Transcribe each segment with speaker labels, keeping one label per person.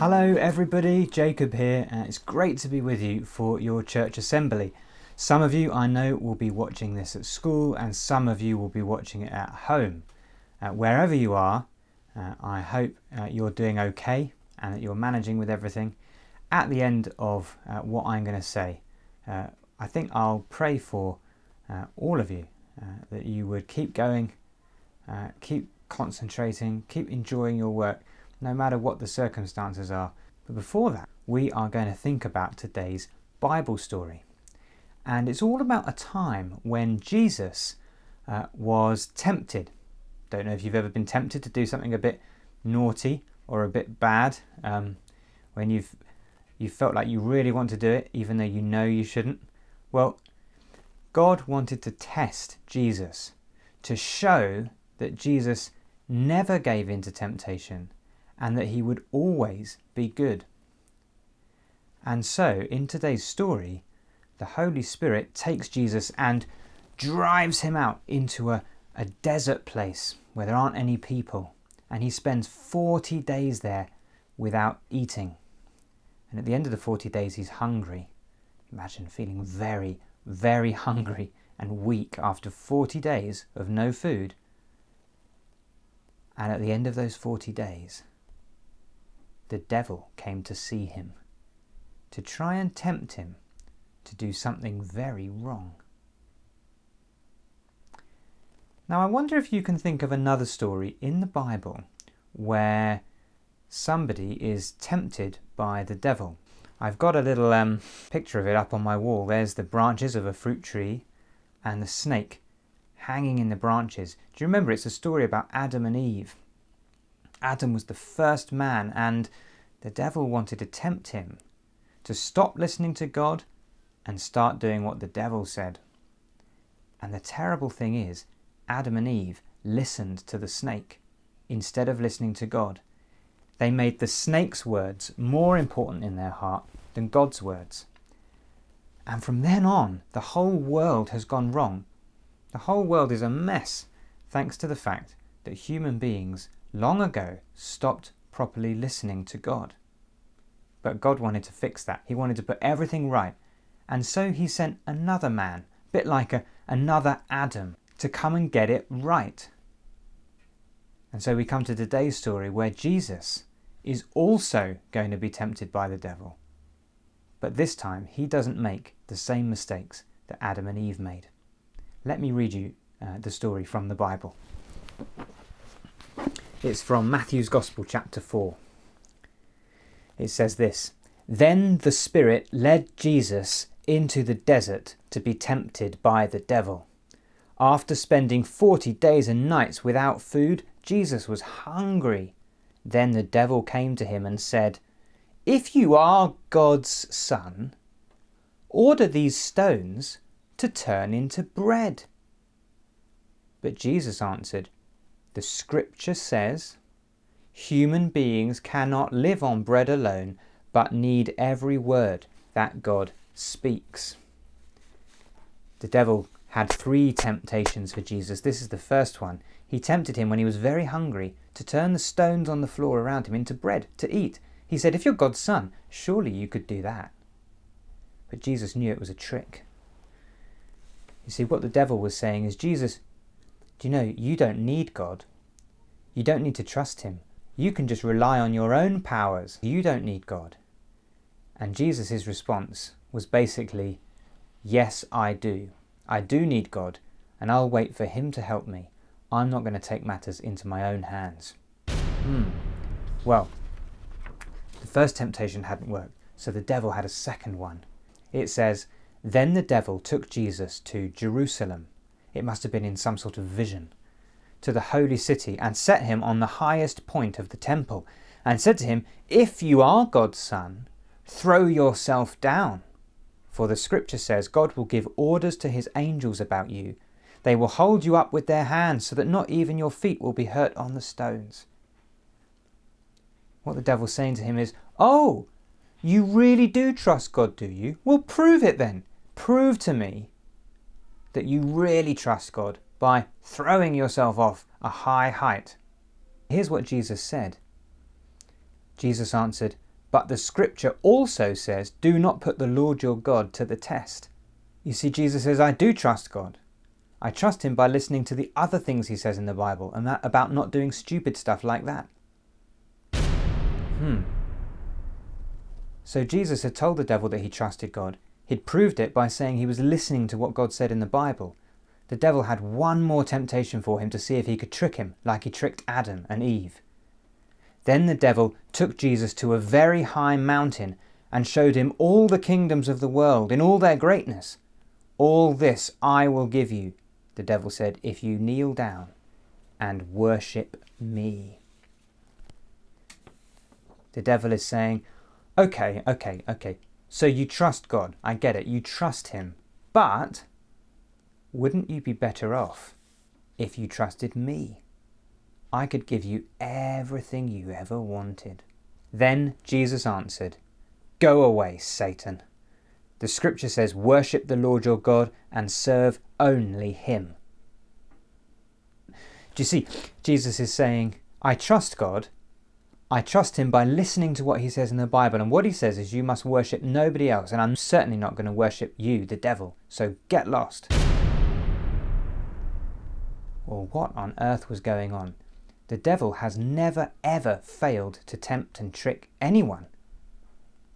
Speaker 1: Hello everybody, Jacob here, and it's great to be with you for your church assembly. Some of you I know will be watching this at school and some of you will be watching it at home. Wherever you are, I hope you're doing okay and that you're managing with everything. At the end of what I'm going to say, I think I'll pray for all of you, that you would keep going, keep concentrating, keep enjoying your work, no matter what the circumstances are. But before that, we are going to think about today's Bible story. And it's all about a time when Jesus was tempted. Don't know if you've ever been tempted to do something a bit naughty or a bit bad, when you felt like you really want to do it, even though you know you shouldn't. Well, God wanted to test Jesus, to show that Jesus never gave in to temptation, and that he would always be good. And so, in today's story, the Holy Spirit takes Jesus and drives him out into a desert place where there aren't any people. And he spends 40 days there without eating. And at the end of the 40 days, he's hungry. Imagine feeling very, very hungry and weak after 40 days of no food. And at the end of those 40 days, the devil came to see him, to try and tempt him to do something very wrong. Now, I wonder if you can think of another story in the Bible where somebody is tempted by the devil. I've got a little picture of it up on my wall. There's the branches of a fruit tree and the snake hanging in the branches. Do you remember? It's a story about Adam and Eve. Adam was the first man, and the devil wanted to tempt him to stop listening to God and start doing what the devil said. And the terrible thing is, Adam and Eve listened to the snake instead of listening to God. They made the snake's words more important in their heart than God's words. And from then on, the whole world has gone wrong. The whole world is a mess, thanks to the fact that human beings long ago stopped properly listening to God. But God wanted to fix that. He wanted to put everything right. And so he sent another man, a bit like another Adam, to come and get it right. And so we come to today's story where Jesus is also going to be tempted by the devil. But this time he doesn't make the same mistakes that Adam and Eve made. Let me read you the story from the Bible. It's from Matthew's Gospel, chapter 4. It says this: "Then the Spirit led Jesus into the desert to be tempted by the devil. After spending 40 days and nights without food, Jesus was hungry. Then the devil came to him and said, 'If you are God's son, order these stones to turn into bread.' But Jesus answered, 'The scripture says, human beings cannot live on bread alone, but need every word that God speaks.'" The devil had 3 temptations for Jesus. This is the first one. He tempted him when he was very hungry to turn the stones on the floor around him into bread to eat. He said, "If you're God's son, surely you could do that." But Jesus knew it was a trick. You see, what the devil was saying is, Jesus, do you know, you don't need God. You don't need to trust him. You can just rely on your own powers. You don't need God. And Jesus' response was basically, yes, I do. I do need God, and I'll wait for him to help me. I'm not going to take matters into my own hands. Well, the first temptation hadn't worked, so the devil had a second one. It says, "Then the devil took Jesus to Jerusalem." It must have been in some sort of vision. "To the holy city, and set him on the highest point of the temple, and said to him, 'If you are God's son, throw yourself down. For the scripture says, God will give orders to his angels about you. They will hold you up with their hands, so that not even your feet will be hurt on the stones.'" What the devil's saying to him is, "Oh, you really do trust God, do you? Well, prove it then. Prove to me that you really trust God by throwing yourself off a high height." Here's what Jesus said. Jesus answered, But the scripture also says, do not put the Lord your God to the test. You see, Jesus says, I do trust God. I trust him by listening to the other things he says in the Bible, and that about not doing stupid stuff like that. So Jesus had told the devil that he trusted God. He'd proved it by saying he was listening to what God said in the Bible. The devil had one more temptation for him to see if he could trick him, like he tricked Adam and Eve. Then the devil took Jesus to a very high mountain and showed him all the kingdoms of the world in all their greatness. All this I will give you, the devil said, if you kneel down and worship me. The devil is saying, okay, so you trust God, I get it, you trust him, but wouldn't you be better off if you trusted me? I could give you everything you ever wanted. Then Jesus answered, go away, Satan. The scripture says, worship the Lord your God and serve only him. Do you see, Jesus is saying, I trust God. I trust him by listening to what he says in the Bible. And what he says is you must worship nobody else. And I'm certainly not going to worship you, the devil. So get lost. Well, what on earth was going on? The devil has never ever failed to tempt and trick anyone.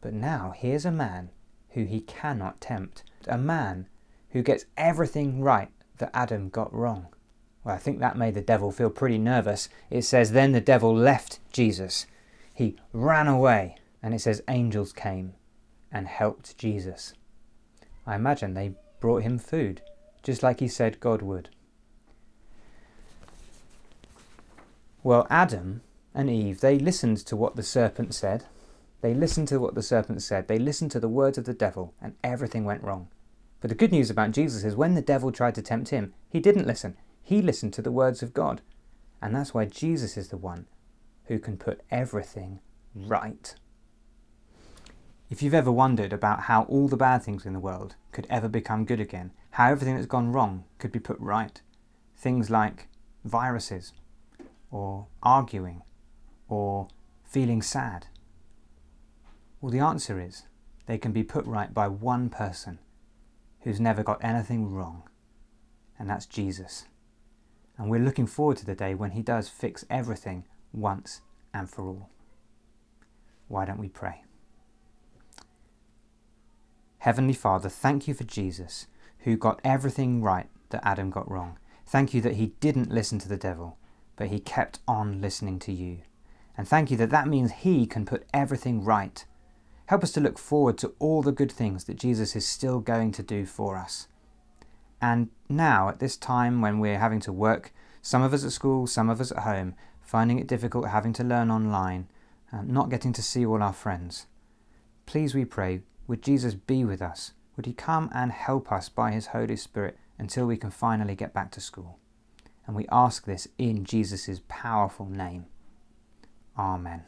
Speaker 1: But now here's a man who he cannot tempt. A man who gets everything right that Adam got wrong. Well, I think that made the devil feel pretty nervous. It says, then the devil left Jesus. He ran away. And it says angels came and helped Jesus. I imagine they brought him food, just like he said God would. Well, Adam and Eve, they listened to what the serpent said. They listened to what the serpent said. They listened to the words of the devil, and everything went wrong. But the good news about Jesus is when the devil tried to tempt him, he didn't listen. He listened to the words of God. And that's why Jesus is the one who can put everything right. If you've ever wondered about how all the bad things in the world could ever become good again, how everything that's gone wrong could be put right, things like viruses, or arguing, or feeling sad, well, the answer is they can be put right by one person who's never got anything wrong, and that's Jesus. And we're looking forward to the day when he does fix everything once and for all. Why don't we pray? Heavenly Father, thank you for Jesus, who got everything right that Adam got wrong. Thank you that he didn't listen to the devil, but he kept on listening to you. And thank you that that means he can put everything right. Help us to look forward to all the good things that Jesus is still going to do for us. And now, at this time when we're having to work, some of us at school, some of us at home, finding it difficult having to learn online, not getting to see all our friends, please, we pray, would Jesus be with us? Would he come and help us by his Holy Spirit until we can finally get back to school? And we ask this in Jesus' powerful name. Amen.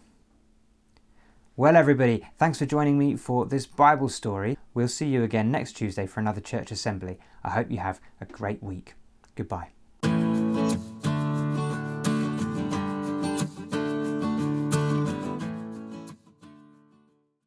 Speaker 1: Well, everybody, thanks for joining me for this Bible story. We'll see you again next Tuesday for another church assembly. I hope you have a great week. Goodbye.